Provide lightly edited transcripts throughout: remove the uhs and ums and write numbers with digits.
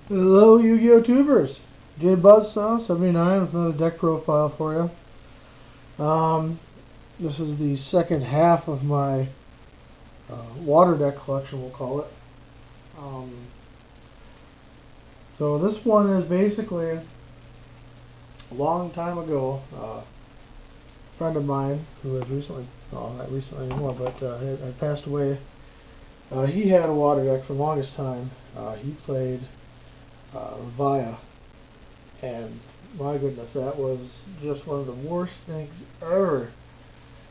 Hello, Yu-Gi-Oh tubers. JBuzzsaw 79 with another deck profile for you. This is the second half of my water deck collection, we'll call it. So this one is basically a long time ago. A friend of mine who has recently, well, not recently anymore, but had passed away. He had a water deck for the longest time. He played levia, and my goodness, that was just one of the worst things ever.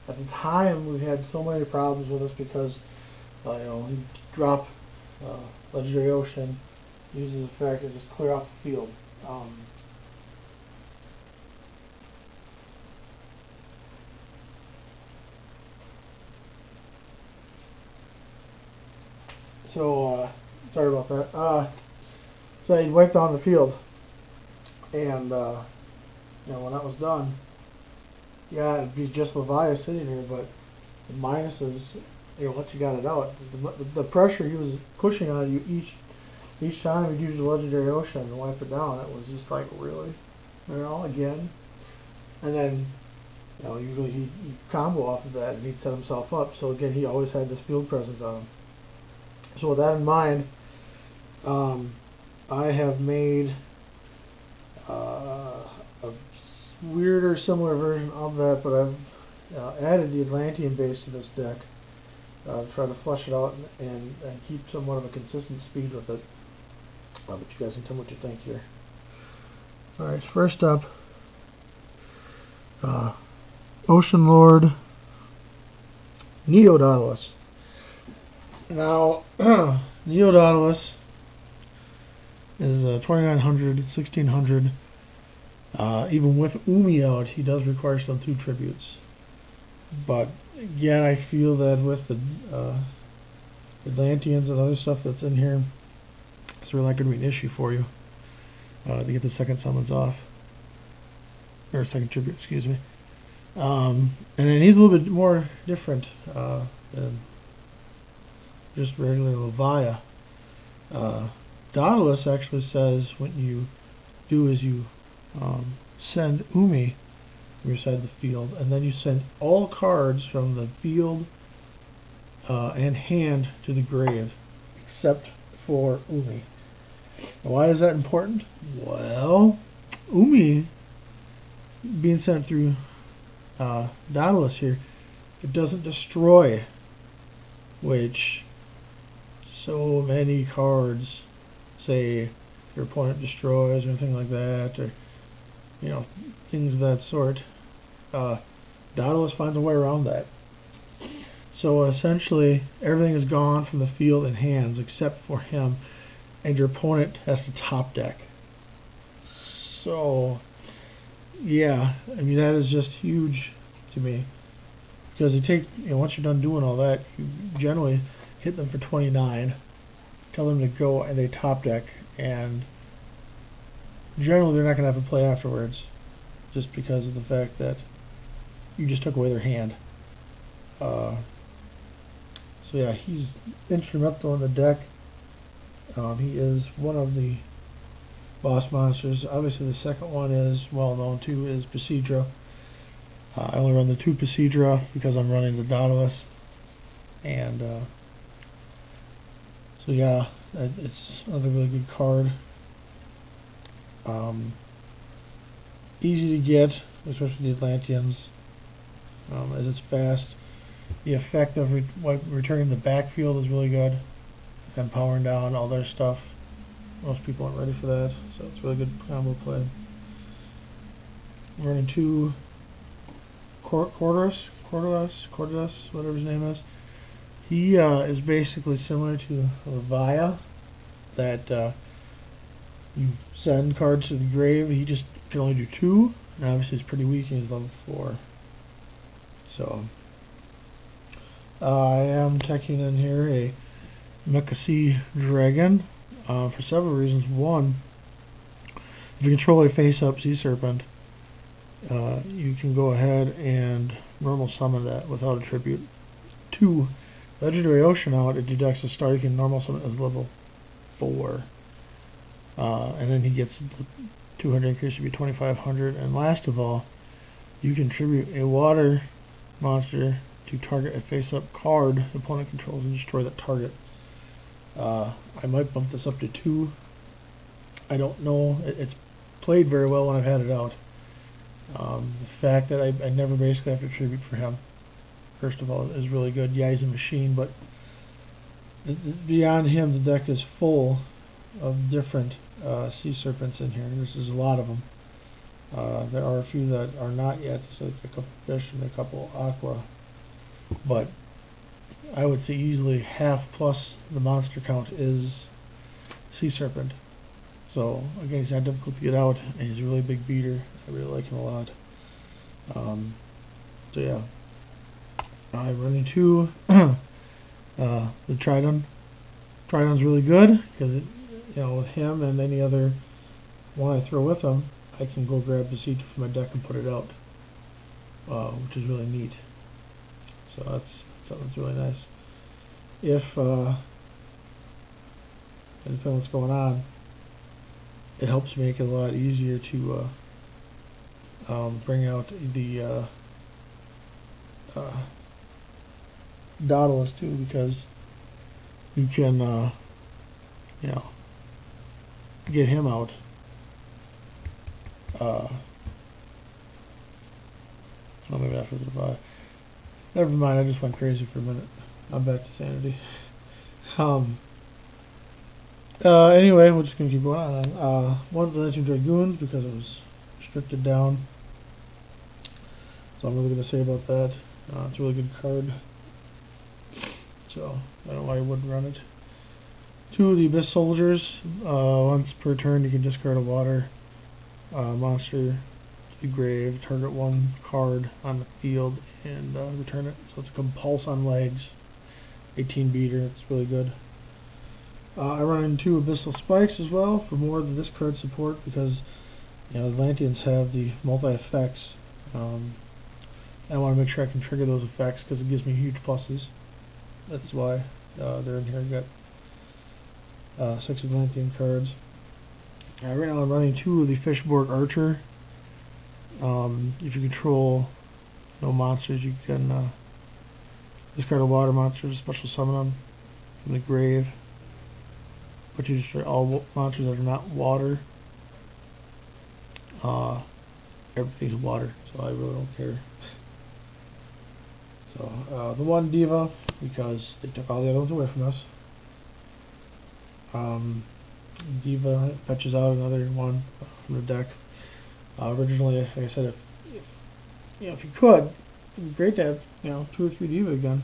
At the time, we had so many problems with this because he'd drop Legendary Ocean, use his effect, and just clear off the field. Sorry about that. So he'd wipe down the field, and when that was done, yeah, it'd be just levia sitting here, but the minus is, once you got it out, the pressure he was pushing on you each time he'd use the Legendary Ocean and wipe it down, it was just like, really? Again? And then, usually he'd combo off of that and he'd set himself up, so again, he always had this field presence on him. So with that in mind, I have made a weird or similar version of that, but I've added the Atlantean base to this deck to try to flush it out and keep somewhat of a consistent speed with it. But you guys can tell me what you think here. Alright, first up, Ocean Lord Neodautilus. Now, Neodautilus is 2900, 1600. Even with Umi out, he does require still 2 tributes. But again, I feel that with the Atlanteans and other stuff that's in here, it's really not going to be an issue for you to get the second summons off. Or second tribute, excuse me. And then he's a little bit more different than just regular levia. Dautilus actually says what you do is you send Umi from your side of the field, and then you send all cards from the field and hand to the grave, except for Umi. Now, why is that important? Well, Umi being sent through Dautilus here, it doesn't destroy, which so many cards say your opponent destroys or anything like that, or things of that sort. Dautilus finds a way around that. So essentially, everything is gone from the field and hands except for him, and your opponent has to top deck. So, yeah, I mean, that is just huge to me, because you take, once you're done doing all that, you generally hit them for 29, tell them to go, and they top deck, and generally they're not going to have a play afterwards, just because of the fact that you just took away their hand. So yeah, he's instrumental in the deck. He is one of the boss monsters. Obviously the second one is well known too, is Pasidra. I only run the 2 Pasidra because I'm running the Dautilus, and so yeah, it's another really good card. Easy to get, especially the Atlanteans. It is fast. The effect of returning the backfield is really good, and powering down all their stuff. Most people aren't ready for that, so it's a really good combo play. I'm running 2 Cordelis, whatever his name is. He is basically similar to levia, that you send cards to the grave. He just can only do 2, and obviously he's pretty weak and he's level 4. So I am teching in here a Mecha Dragon for several reasons. One, if you control a face-up Sea Serpent, you can go ahead and normal summon that without a tribute. 2, Legendary Ocean out, it deducts a star, you can normal summon as level 4. and then he gets the 200 increase to be 2,500. And last of all, you contribute a water monster to target a face-up card opponent controls and destroy that target. I might bump this up to 2. I don't know. It's played very well when I've had it out. The fact that I never basically have to tribute for him, first of all, is really good. Yeah, he's a machine, but beyond him, the deck is full of different sea serpents in here. There's a lot of them. There are a few that are not yet, so a couple fish and a couple aqua. But I would say easily half plus the monster count is sea serpent. So again, he's not difficult to get out, and he's a really big beater. I really like him a lot. So yeah, I'm running 2. The Tridon. Tridon's really good because with him and any other one I throw with him, I can go grab the seed from my deck and put it out, which is really neat. So that's something that's really nice. If depending on what's going on, it helps make it a lot easier to bring out the Nautilus too, because you can get him out. Oh, maybe after the buy. Never mind, I just went crazy for a minute. I'm back to sanity. Anyway, we're just gonna keep going on. One of the Legend Dragoons because it was restricted down. So I'm really gonna say about that. It's a really good card. So I don't know why I wouldn't run it. 2 of the Abyss Soldiers. Once per turn, you can discard a water monster to the grave, target 1 card on the field, and return it. So it's a Compulse on legs, 18 beater. It's really good. I run in 2 Abyssal Spikes as well for more of the discard support because the Atlanteans have the multi effects. I want to make sure I can trigger those effects because it gives me huge pluses. That's why they're in here. I got 6 Atlantean cards. Right now I'm running 2 of the Fishborg Archer. If you control no monsters, you can discard a water monster, special summon them from the grave. But you destroy all monsters that are not water. Everything's water, so I really don't care. So the 1 Diva, because they took all the other ones away from us. Diva fetches out another one from the deck. Originally, like I said, if you could, it'd be great to have 2 or 3 Diva again.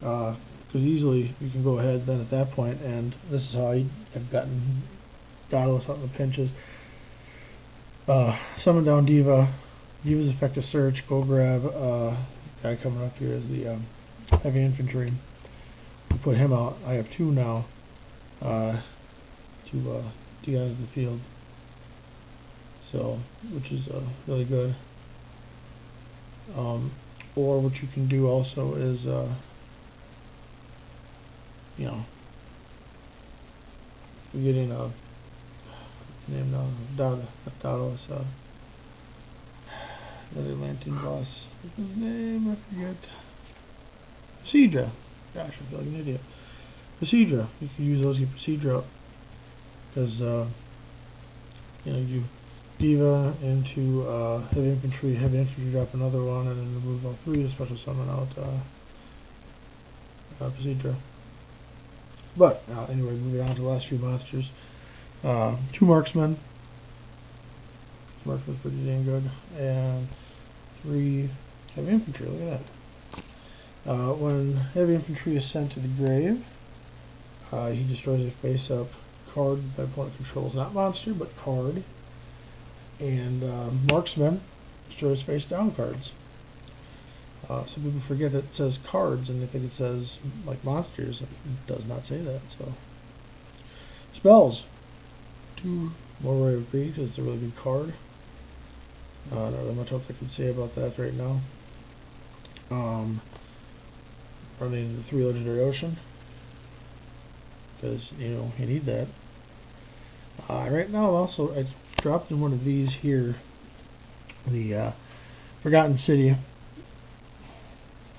Because easily you can go ahead then at that point, and this is how I've gotten Nautilus out in the pinches. Summon down Diva. Diva's effective search. Go grab guy coming up here is the heavy infantry. You put him out. I have 2 now to get out of the field. So, which is really good. Or what you can do also is we're getting a name now, Nautilus, the Atlantean boss. What's his name? I forget. Procedure. Gosh, I feel like an idiot. Procedure. You can use those to get Procedure up. Because, you Diva into heavy infantry drop another one, and then remove all 3 to special summon out Procedure. But, anyway, moving on to the last few monsters. 2 Marksmen. Marksman's pretty dang good. And 3 heavy infantry. Look at that. When heavy infantry is sent to the grave, he destroys a face-up card that opponent controls. Not monster, but card. And Marksman destroys face-down cards. Some people forget that it says cards, and they think it says like monsters. It does not say that. So spells. 2 more Ray of Greed because it's a really good card. Not really much else I can say about that right now. Running the 3 Legendary Ocean because you need that. Right now, also, I dropped in one of these here, the Forgotten City.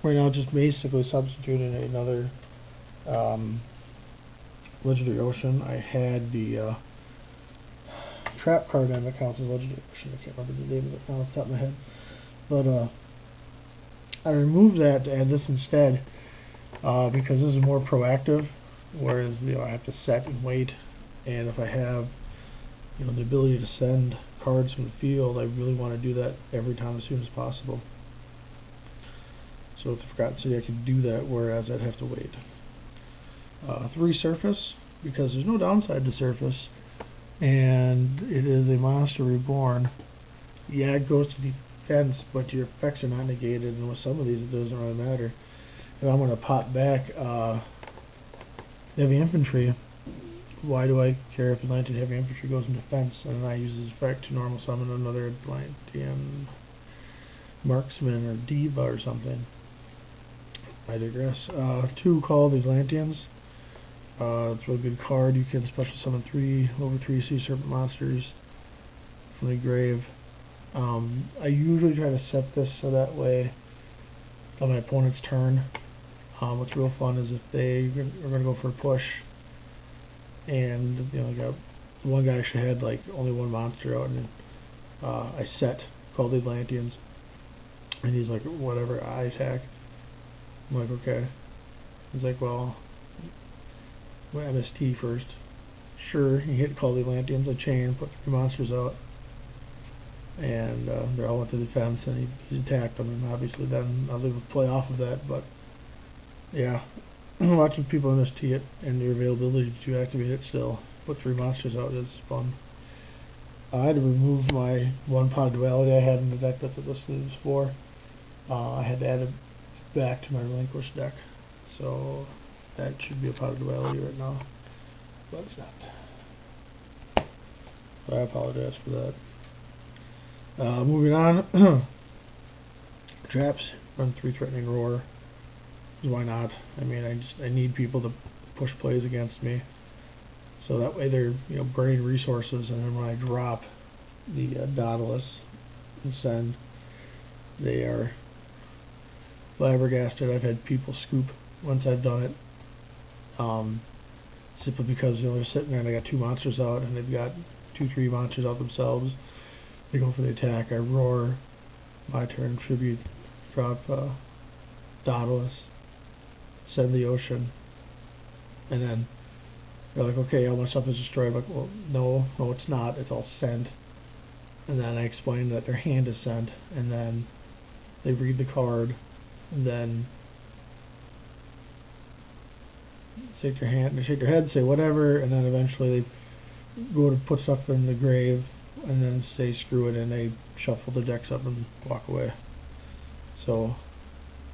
Right now, just basically substituting another Legendary Ocean. I had the trap card in that counts as Legendary Ocean. I can't remember the name of it now off the top of my head. But I removed that to add this instead because this is more proactive, whereas I have to set and wait. And if I have the ability to send cards from the field, I really want to do that every time as soon as possible. So with the Forgotten City I can do that, whereas I'd have to wait. 3 Surface, because there's no downside to Surface, and it is a Monster Reborn. Yeah, it goes to defense, but your effects are not negated, and with some of these it doesn't really matter. If I'm going to pop back Heavy Infantry, why do I care if Atlantean Heavy Infantry goes in defense, and then I use his effect to normal summon another Atlantean Marksman or Diva or something. I digress. 2 Call the Atlanteans. It's a really good card. You can special summon 3 over 3 Sea Serpent monsters from the grave. I usually try to set this so that way on my opponent's turn. What's real fun is if they are going to go for a push, and I got one guy actually had like only 1 monster out, and I set Call the Atlanteans, and he's like, whatever, I attack. I'm like, okay. He's like, well, MST first. Sure, he hit Call the Atlanteans, I chain, put 3 monsters out, and they all went to defense, and he attacked them, and obviously then I was able to play off of that. But yeah, watching people MST it and their availability to activate it still, put 3 monsters out is fun. I had to remove my 1 Pot of Duality I had in the deck. That's what this is for. I had to add it back to my relinquished deck, so that should be a Pot of Duality right now, but it's not. So I apologize for that. Moving on. Traps, run 3 Threatening Roar. Why not? I mean, I need people to push plays against me, so that way they're burning resources, and then when I drop the Nautilus and send, they are flabbergasted. I've had people scoop once I've done it, simply because they're sitting there and they got 2 monsters out, and they've got 2-3 monsters out themselves. They go for the attack. I roar, my turn, tribute, drop Nautilus, send the Ocean, and then they're like, okay, all my stuff is destroyed. I'm like, well, no, it's not. It's all sent. And then I explain that their hand is sent, and then they read the card, and then shake their hand, they shake their head, say whatever, and then eventually they go to put stuff in the grave, and then say screw it, and they shuffle the decks up and walk away. So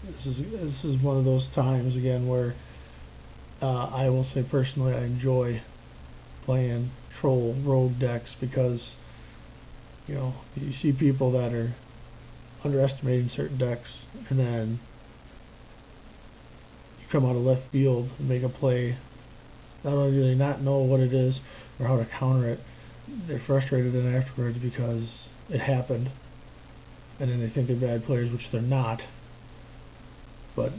this is one of those times again where I will say personally I enjoy playing troll rogue decks, because you see people that are underestimating certain decks, and then you come out of left field and make a play, not only do they not know what it is or how to counter it, they're frustrated then afterwards because it happened, and then they think they're bad players, which they're not. But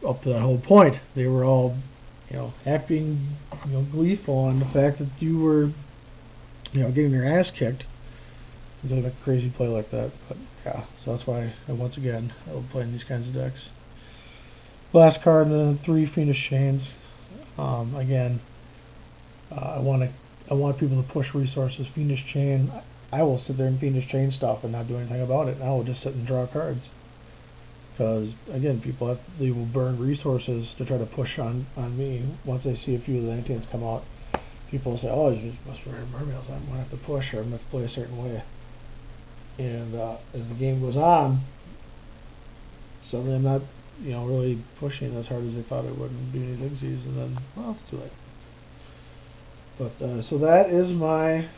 up to that whole point, they were all happy and gleeful on the fact that you were getting their ass kicked until a crazy play like that. But yeah, so that's why once again I love playing these kinds of decks. Last card in the 3 Fiendish Chains. Again, I want people to push resources. Fiendish Chain, I will sit there and Fiendish Chain stuff and not do anything about it. I will just sit and draw cards, because again, they will burn resources to try to push on me. Once they see a few Atlanteans come out, people will say, oh, you must be wearing mermaids, I'm going to have to push, or I'm going to play a certain way. And as the game goes on, suddenly I'm not really pushing as hard as they thought I would, and doing these exes, and then, well, it's too late. But so that is my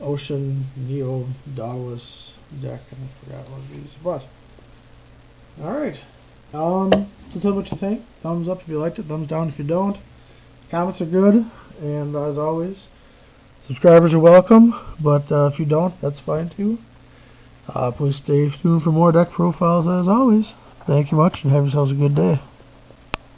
Ocean Neo Dauntless deck, and I forgot what it is. But alright, so tell me what you think. Thumbs up if you liked it, thumbs down if you don't. Comments are good, And as always, subscribers are welcome, but if you don't, that's fine too. Please stay tuned for more deck profiles as always. Thank you much and have yourselves a good day.